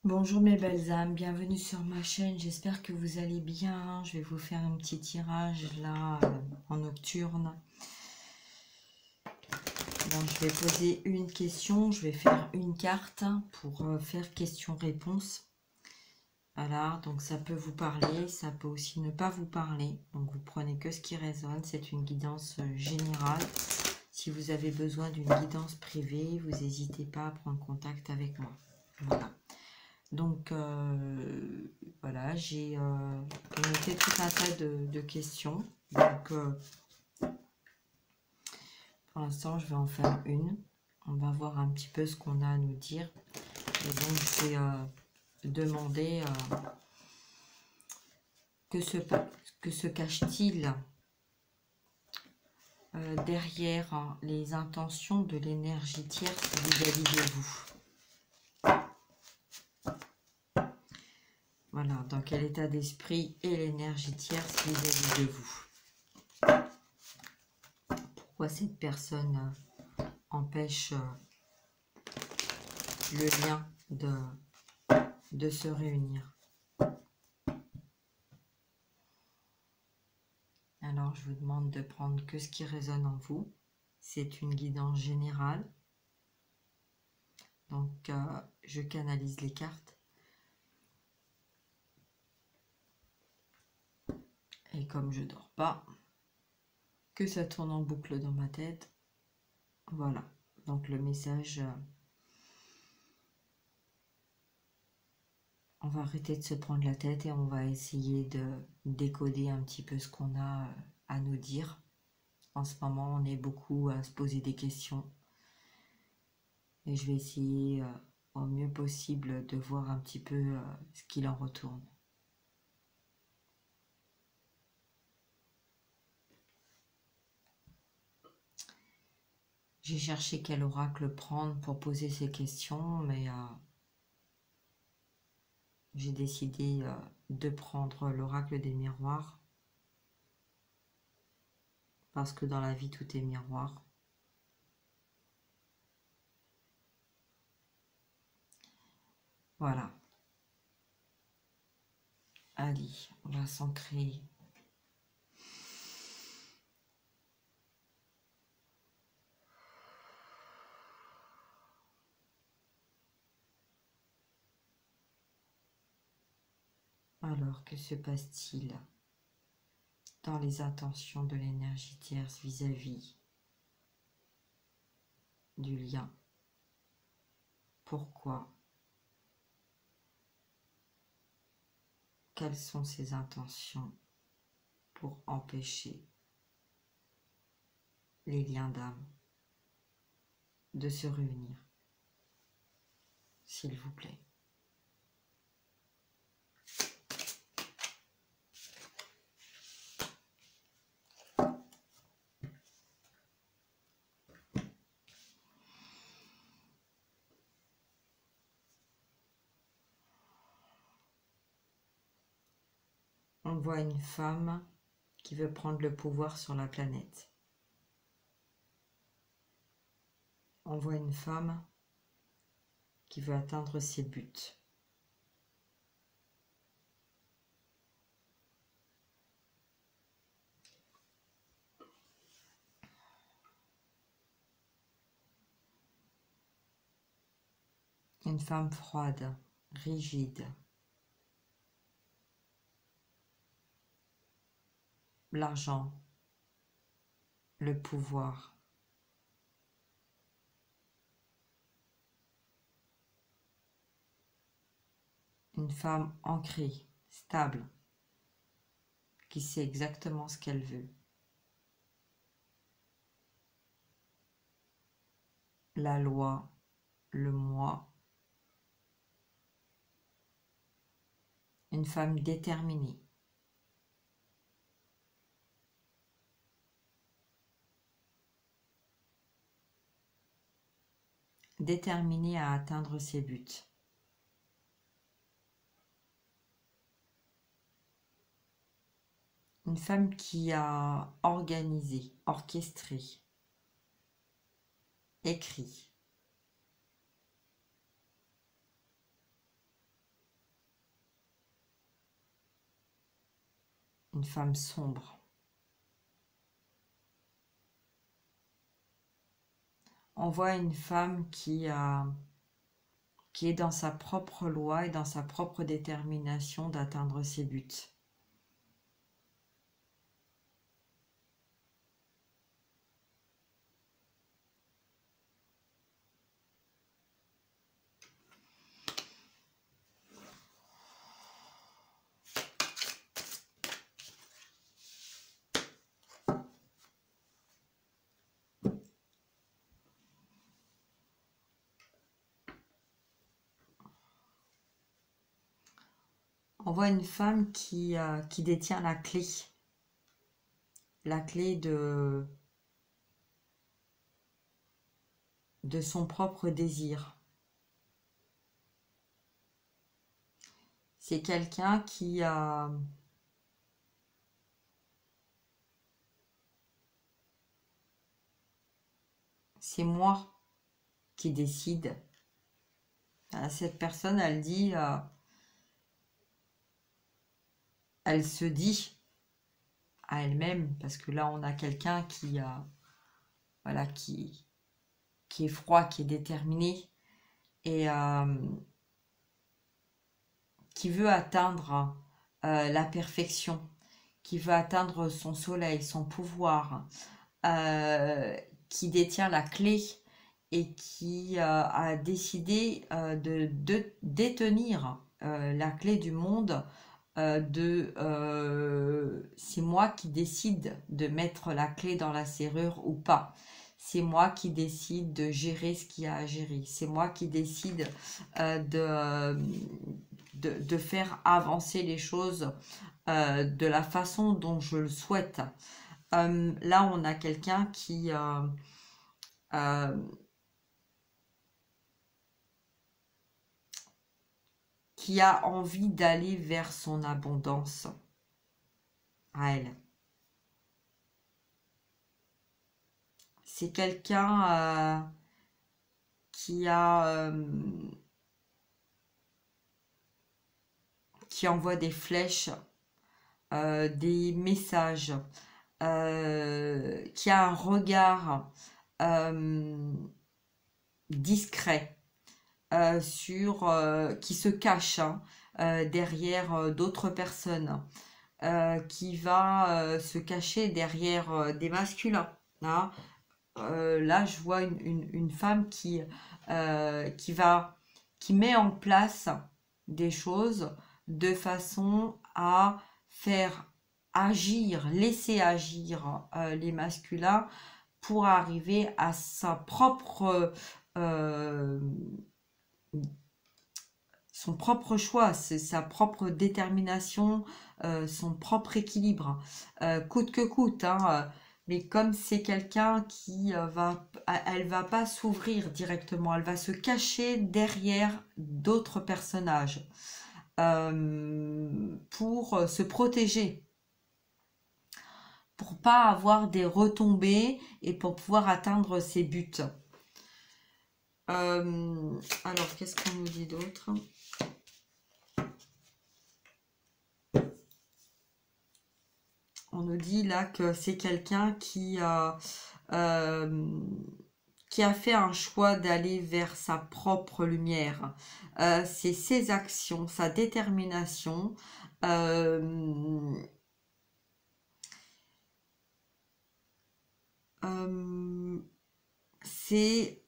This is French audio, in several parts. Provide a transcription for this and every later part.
Bonjour mes belles âmes, bienvenue sur ma chaîne, j'espère que vous allez bien. Je vais vous faire un petit tirage là en nocturne. Bon, je vais poser une question, je vais faire une carte pour faire question-réponse. Voilà, donc ça peut vous parler, ça peut aussi ne pas vous parler. Donc vous prenez que ce qui résonne, c'est une guidance générale. Si vous avez besoin d'une guidance privée, vous n'hésitez pas à prendre contact avec moi. Voilà. Donc voilà, j'ai noté tout un tas de questions. Donc pour l'instant, je vais en faire une. On va voir un petit peu ce qu'on a à nous dire. Et donc je vais demander que se cache-t-il derrière les intentions de l'énergie tierce vis-à-vis de vous. Voilà, dans quel état d'esprit est l'énergie tierce vis-à-vis de vous. Pourquoi cette personne empêche le lien de se réunir. Alors, je vous demande de prendre que ce qui résonne en vous. C'est une guidance générale. Donc, je canalise les cartes. Et comme je dors pas, que ça tourne en boucle dans ma tête. Voilà. Donc, le message... on va arrêter de se prendre la tête et on va essayer de décoder un petit peu ce qu'on a à nous dire. En ce moment, on est beaucoup à se poser des questions. Et je vais essayer au mieux possible de voir un petit peu ce qu'il en retourne. J'ai cherché quel oracle prendre pour poser ces questions, mais j'ai décidé de prendre l'oracle des miroirs, parce que dans la vie tout est miroir. Voilà. Allez, on va s'ancrer. Alors, que se passe-t-il dans les intentions de l'énergie tierce vis-à-vis du lien? Pourquoi? Quelles sont ses intentions pour empêcher les liens d'âme de se réunir, s'il vous plaît? On voit une femme qui veut prendre le pouvoir sur la planète. On voit une femme qui veut atteindre ses buts. Une femme froide, rigide. L'argent, le pouvoir. Une femme ancrée, stable, qui sait exactement ce qu'elle veut. La loi, le moi. Une femme déterminée. Déterminée à atteindre ses buts. Une femme qui a organisé, orchestré, écrit, une femme sombre. On voit une femme qui est dans sa propre loi et dans sa propre détermination d'atteindre ses buts. On voit une femme qui détient la clé de son propre désir. C'est quelqu'un qui a... C'est moi qui décide. Cette personne, elle dit... elle se dit à elle-même, parce que là on a quelqu'un qui voilà, qui est froid, qui est déterminé et qui veut atteindre la perfection, qui veut atteindre son soleil, son pouvoir, qui détient la clé et qui a décidé de détenir la clé du monde. C'est moi qui décide de mettre la clé dans la serrure ou pas. C'est moi qui décide de gérer ce qu'il y a à gérer. C'est moi qui décide de faire avancer les choses de la façon dont je le souhaite. Là, on a quelqu'un qui a envie d'aller vers son abondance à elle. C'est quelqu'un qui envoie des flèches, des messages, qui a un regard discret, qui se cache derrière d'autres personnes, qui va se cacher derrière des masculins. Hein. Là, je vois une femme qui met en place des choses de façon à faire agir, laisser agir les masculins pour arriver à sa propre son propre choix, c'est sa propre détermination, son propre équilibre, coûte que coûte, hein, mais comme c'est quelqu'un qui elle va pas s'ouvrir directement, elle va se cacher derrière d'autres personnages pour se protéger, pour pas avoir des retombées et pour pouvoir atteindre ses buts. Alors, qu'est-ce qu'on nous dit d'autre? On nous dit là que c'est quelqu'un qui a fait un choix d'aller vers sa propre lumière. C'est ses actions, sa détermination. C'est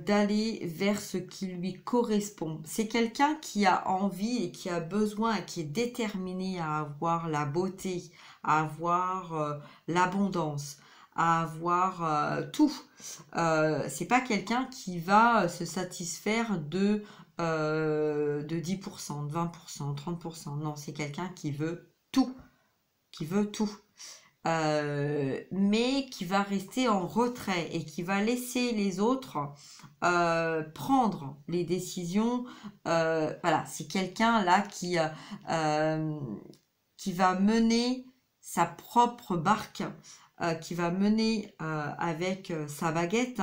d'aller vers ce qui lui correspond. C'est quelqu'un qui a envie et qui a besoin et qui est déterminé à avoir la beauté, à avoir l'abondance, à avoir tout. C'est pas quelqu'un qui va se satisfaire de 10%, de 20%, 30%. Non, c'est quelqu'un qui veut tout. Qui veut tout. Mais qui va rester en retrait et qui va laisser les autres prendre les décisions. Voilà, c'est quelqu'un là qui va mener sa propre barque, qui va mener avec sa baguette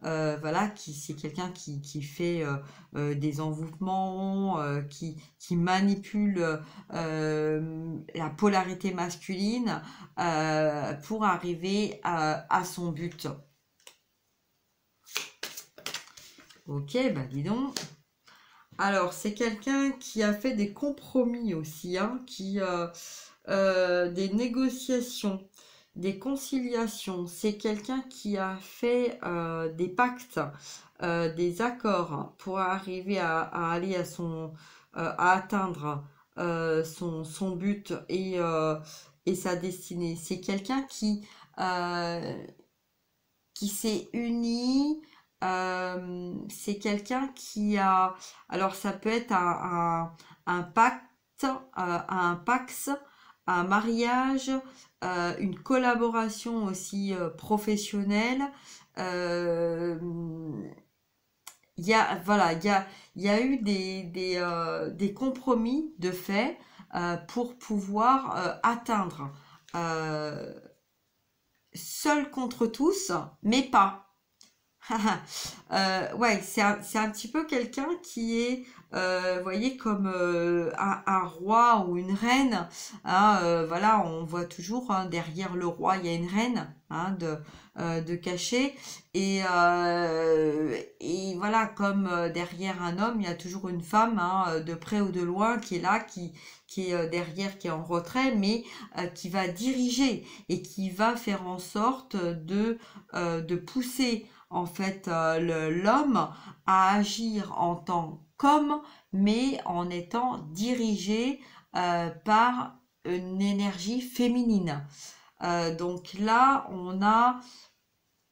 voilà, c'est quelqu'un qui fait des envoûtements, qui manipule la polarité masculine pour arriver à son but. Ok, bah dis donc. Alors, c'est quelqu'un qui a fait des compromis aussi, hein, des négociations, des conciliations. C'est quelqu'un qui a fait des pactes, des accords hein, pour arriver à aller à atteindre son but et sa destinée. C'est quelqu'un qui s'est uni. C'est quelqu'un qui a... Alors, ça peut être un pacte, un pax, un mariage, une collaboration aussi professionnelle. Il y a, voilà, il y a eu des compromis de fait pour pouvoir atteindre seul contre tous, mais pas. Ouais, c'est un petit peu quelqu'un qui est, vous voyez, comme un roi ou une reine. Hein, voilà, on voit toujours hein, derrière le roi, il y a une reine hein, de cachet. Et voilà, comme derrière un homme, il y a toujours une femme, hein, de près ou de loin, qui est là, qui est derrière, qui est en retrait, mais qui va diriger et qui va faire en sorte de pousser en fait l'homme à agir en tant qu'homme, mais en étant dirigé par une énergie féminine. Donc là, on a,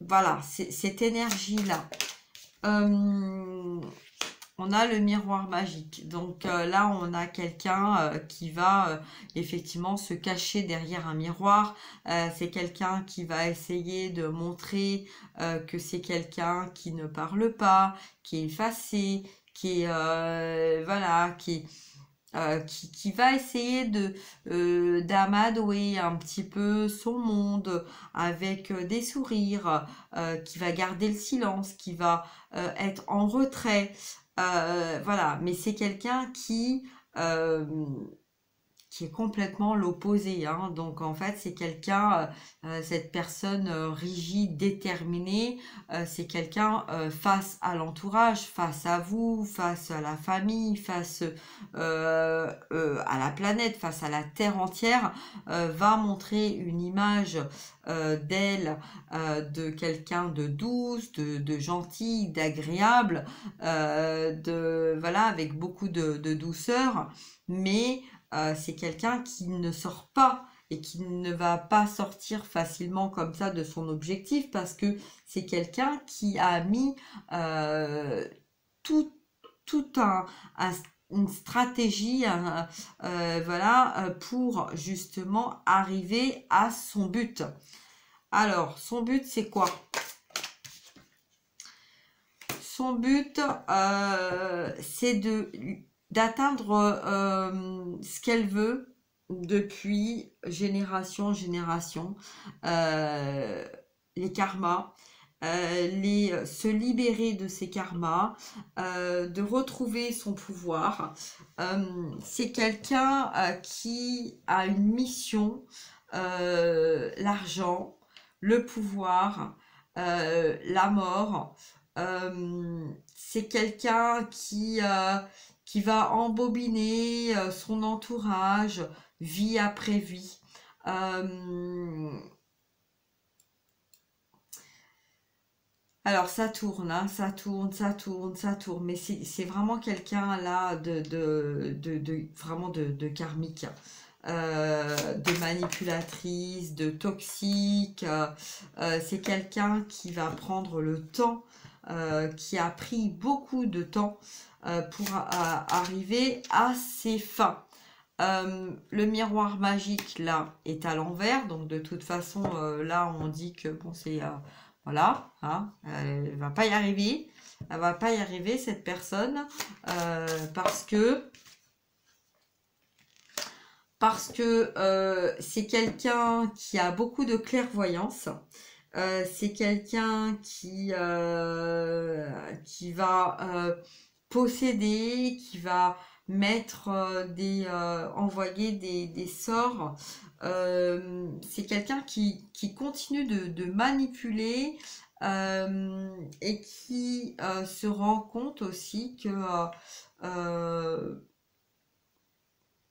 voilà, cette énergie-là. On a le miroir magique. Donc là, on a quelqu'un qui va effectivement se cacher derrière un miroir. C'est quelqu'un qui va essayer de montrer que c'est quelqu'un qui ne parle pas, qui est effacé, qui est voilà, qui va essayer d'amadouer un petit peu son monde avec des sourires, qui va garder le silence, qui va être en retrait. Voilà, mais c'est quelqu'un qui est complètement l'opposé. Hein. Donc en fait, c'est quelqu'un, cette personne rigide, déterminée, c'est quelqu'un face à l'entourage, face à vous, face à la famille, face à la planète, face à la Terre entière, va montrer une image d'elle, de quelqu'un de douce, de gentil, d'agréable, voilà, avec beaucoup de douceur, mais c'est quelqu'un qui ne sort pas et qui ne va pas sortir facilement comme ça de son objectif parce que c'est quelqu'un qui a mis tout, une stratégie voilà, pour justement arriver à son but. Alors, son but, c'est quoi? Son but, c'est d'atteindre ce qu'elle veut depuis génération en génération, les karmas, se libérer de ces karmas, de retrouver son pouvoir. C'est quelqu'un qui a une mission, l'argent, le pouvoir, la mort. C'est quelqu'un qui va embobiner son entourage, vie après vie. Alors ça tourne, hein, ça tourne, ça tourne, ça tourne, mais c'est vraiment quelqu'un là vraiment de karmique, de manipulatrice, de toxique. C'est quelqu'un qui va prendre le temps, qui a pris beaucoup de temps pour arriver à ses fins. Le miroir magique là est à l'envers, donc de toute façon là on dit que bon c'est voilà, hein, elle va pas y arriver, elle va pas y arriver cette personne parce que c'est quelqu'un qui a beaucoup de clairvoyance, C'est quelqu'un qui va posséder, qui va mettre envoyer des sorts. C'est quelqu'un qui continue de manipuler et qui se rend compte aussi que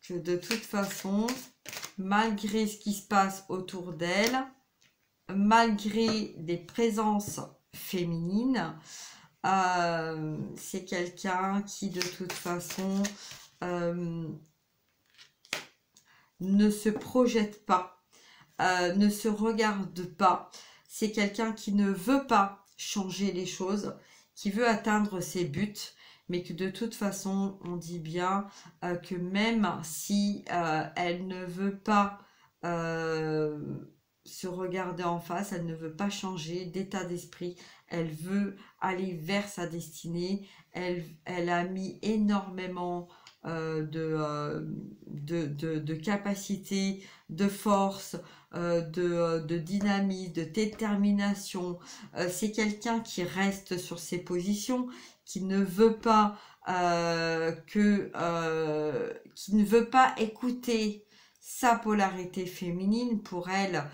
de toute façon, malgré ce qui se passe autour d'elle, malgré des présences féminines, c'est quelqu'un qui de toute façon ne se projette pas, ne se regarde pas. C'est quelqu'un qui ne veut pas changer les choses, qui veut atteindre ses buts, mais que de toute façon, on dit bien que même si elle ne veut pas se regarder en face, elle ne veut pas changer d'état d'esprit, elle veut aller vers sa destinée, elle a mis énormément de capacité, de force, de dynamisme, de détermination. C'est quelqu'un qui reste sur ses positions, qui ne veut pas qui ne veut pas écouter sa polarité féminine. Pour elle,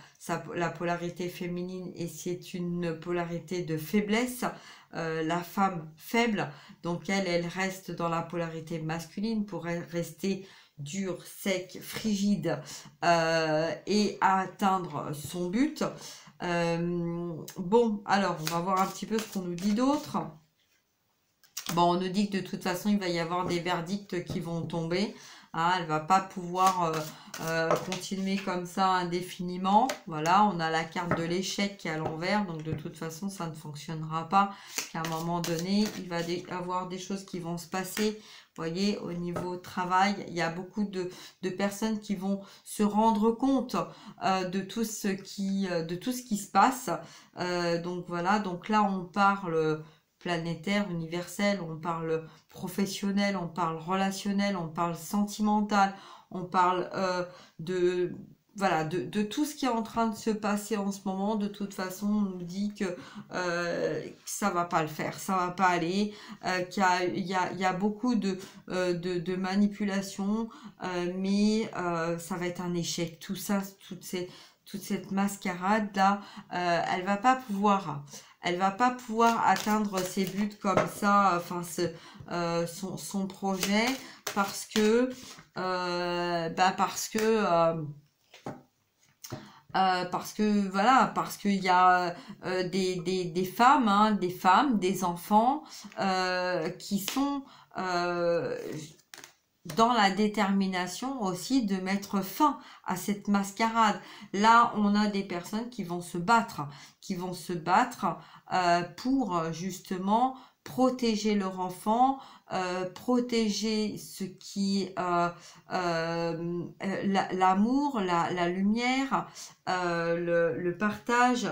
la polarité féminine, et c'est une polarité de faiblesse, la femme faible, donc elle reste dans la polarité masculine pour elle rester dure, sec, frigide et atteindre son but. Bon, alors on va voir un petit peu ce qu'on nous dit d'autre. Bon, on nous dit que de toute façon, il va y avoir des verdicts qui vont tomber. Hein, elle va pas pouvoir continuer comme ça indéfiniment. Voilà, on a la carte de l'échec qui est à l'envers. Donc, de toute façon, ça ne fonctionnera pas. À un moment donné, il va y avoir des choses qui vont se passer. Vous voyez, au niveau travail, il y a beaucoup de personnes qui vont se rendre compte de tout ce qui se passe. Donc, voilà. Donc là, on parle planétaire, universel, on parle professionnel, on parle relationnel, on parle sentimental, on parle voilà, de tout ce qui est en train de se passer en ce moment. De toute façon, on nous dit que ça va pas le faire, ça va pas aller, qu'il y a beaucoup de manipulation, mais ça va être un échec. Tout ça, toute cette mascarade là, elle va pas pouvoir atteindre ses buts comme ça, enfin son projet, parce que voilà, parce qu'il y a des femmes, hein, des enfants qui sont dans la détermination aussi de mettre fin à cette mascarade. Là, on a des personnes qui vont se battre pour justement protéger leur enfant, protéger ce qui est l'amour, la lumière, le partage.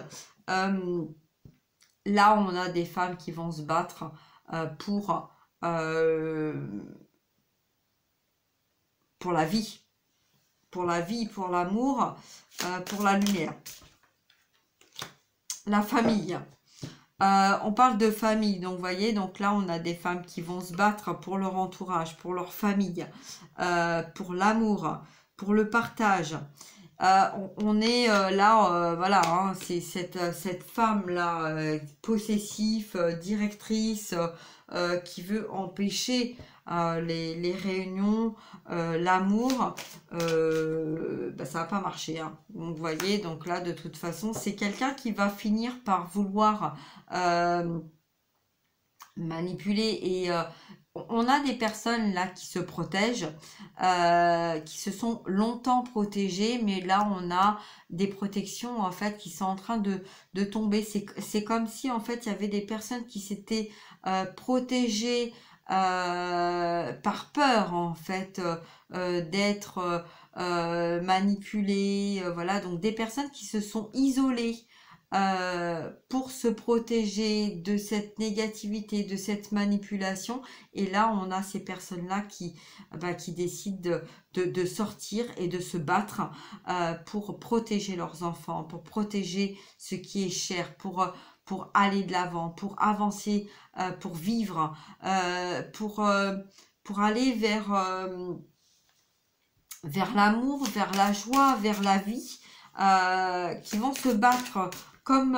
Là, on a des femmes qui vont se battre pour la vie, pour l'amour, pour la lumière. La famille. On parle de famille, donc vous voyez, donc là on a des femmes qui vont se battre pour leur entourage, pour leur famille, pour l'amour, pour le partage. On est là, voilà, hein, c'est cette femme-là, possessive, directrice, qui veut empêcher les réunions, l'amour, ça va pas marcher. Hein. Donc, vous voyez, donc là, de toute façon, c'est quelqu'un qui va finir par vouloir manipuler et on a des personnes là qui se protègent, qui se sont longtemps protégées, mais là on a des protections en fait qui sont en train de tomber. C'est comme si en fait il y avait des personnes qui s'étaient protégées par peur en fait d'être manipulées, voilà, donc des personnes qui se sont isolées pour se protéger de cette négativité, de cette manipulation. Et là, on a ces personnes-là qui décident de sortir et de se battre pour protéger leurs enfants, pour protéger ce qui est cher, pour aller de l'avant, pour avancer, pour vivre, pour aller vers l'amour, vers la joie, vers la vie, qui vont se battre comme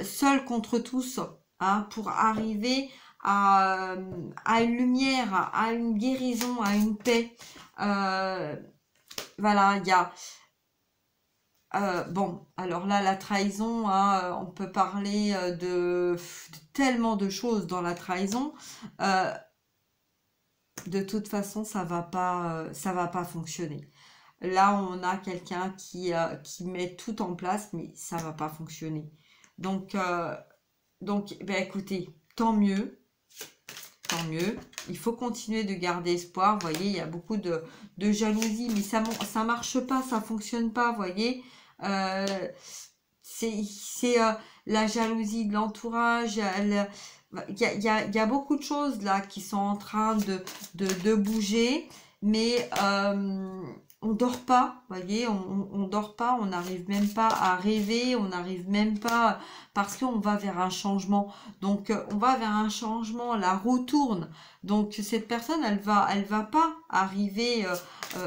seuls contre tous, hein, pour arriver à une lumière, à une guérison, à une paix. Voilà, il y a... bon, alors là, la trahison, hein, on peut parler de tellement de choses dans la trahison. De toute façon, ça va pas fonctionner. Là, on a quelqu'un qui met tout en place, mais ça va pas fonctionner. Donc, ben, écoutez, tant mieux. Tant mieux. Il faut continuer de garder espoir. Vous voyez, il y a beaucoup de jalousie, mais ça marche pas, ça fonctionne pas. Vous voyez, c'est la jalousie de l'entourage. Il y a beaucoup de choses là qui sont en train de bouger, mais on dort pas, vous voyez, on dort pas, on n'arrive même pas à rêver, on n'arrive même pas, parce qu'on va vers un changement. Donc on va vers un changement, la roue tourne. Donc cette personne, elle va pas arriver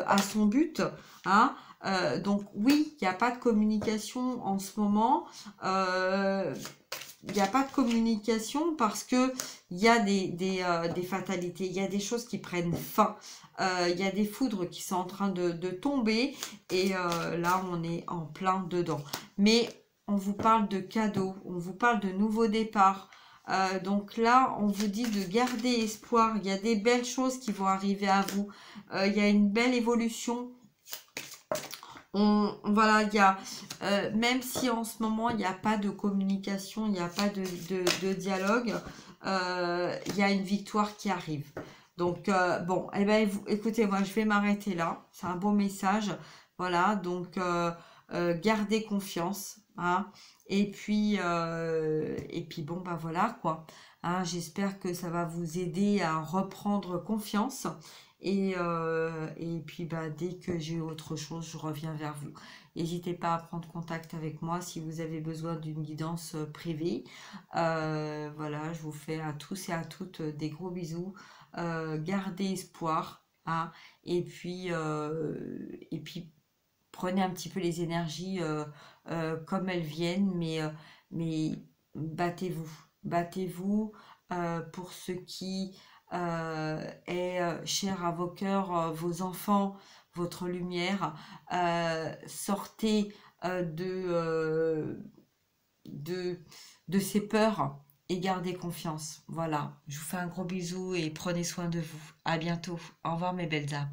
à son but, hein. Donc oui, il n'y a pas de communication en ce moment. Il n'y a pas de communication parce que il y a des fatalités, il y a des choses qui prennent fin, il y a des foudres qui sont en train de tomber et là on est en plein dedans. Mais on vous parle de cadeaux, on vous parle de nouveaux départs. Donc là, on vous dit de garder espoir. Il y a des belles choses qui vont arriver à vous. Il y a une belle évolution. Voilà, il y a, même si en ce moment il n'y a pas de communication, il n'y a pas de dialogue, il y a une victoire qui arrive. Donc bon, eh ben, écoutez, moi je vais m'arrêter là. C'est un beau message. Voilà, donc gardez confiance, hein. Et puis bon, bah voilà quoi. Hein, j'espère que ça va vous aider à reprendre confiance. Et puis bah, dès que j'ai autre chose, je reviens vers vous. N'hésitez pas à prendre contact avec moi si vous avez besoin d'une guidance privée. Voilà, je vous fais à tous et à toutes des gros bisous. Gardez espoir, hein, et puis prenez un petit peu les énergies comme elles viennent, mais battez-vous. Battez-vous pour ce qui est cher à vos cœurs, vos enfants, votre lumière. Sortez de ces peurs et gardez confiance. Voilà, je vous fais un gros bisou et prenez soin de vous. À bientôt. Au revoir mes belles âmes.